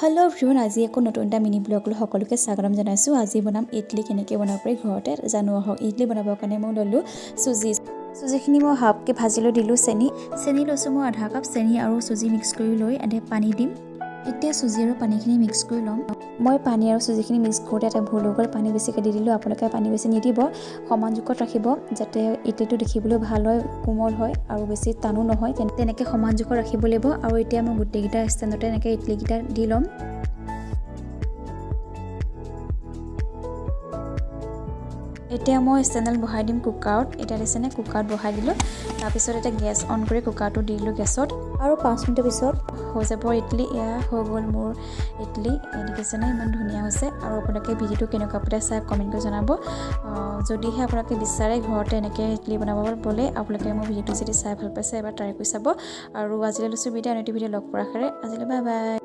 Hello' everyone, আজি একো নতুন এটা মিনি ব্লগ লৈ সকলোকে স্বাগতম জনাইছোঁ। আজি বনাম ইডলি। কেনেকৈ বনাব পাৰি ঘৰতে জানো আহক। ইডলি বনাবৰ কাৰণে মই ল'লোঁ চুজিখিনি মই হাফকৈ ভাজিলৈ দিলোঁ। চেনি লৈছোঁ মই আধা কাপ। চেনি আৰু চুজি মিক্স কৰি লৈ পানী দিম। এতিয়া চুজি আৰু পানীখিনি মিক্স কৰি ল'ম। মই পানী আৰু চুজিখিনি মিক্স কৰোঁতে এটা ভুল হৈ গ'ল, পানী বেছিকৈ দি দিলোঁ। আপোনালোকে পানী বেছি নিদিব, সমান জোখত ৰাখিব যাতে ইডলিটো দেখিবলৈ ভাল হয়, কোমল হয় আৰু বেছি টানো নহয়। তেনেকৈ সমান জোখত ৰাখিব লাগিব। আৰু এতিয়া মই গোটেইকেইটা ষ্টেণ্ডতে এনেকৈ ইডলিকেইটা দি ল'ম। এতিয়া মই ষ্টেণ্ডডাল বহাই দিম কুকাৰত। এতিয়া দিছেনে কুকাৰত বহাই দিলোঁ। তাৰপিছত এতিয়া গেছ অন কৰি কুকাৰটো দি দিলোঁ গেছত আৰু 5 মিনিটৰ পিছত হৈ যাব ইডলি। এয়া হৈ গ'ল মোৰ ইডলি। দেখিছেনে ইমান ধুনীয়া হৈছে। আৰু আপোনালোকে ভিডিঅ'টো কেনেকুৱা পালে চাই কমেণ্ট কৰি জনাব। যদিহে আপোনালোকে বিচাৰে ঘৰতে এনেকৈ ইডলি বনাব বলে, আপোনালোকে মোৰ ভিডিঅ'টো যদি চাই ভাল পাইছে এবাৰ ট্ৰাই কৰি চাব। আৰু আজিলৈ লৈছোঁ বিদায়, আন এটা ভিডিঅ' লগ পোৱাৰ আশাৰে। আজিলৈ বাই বাই।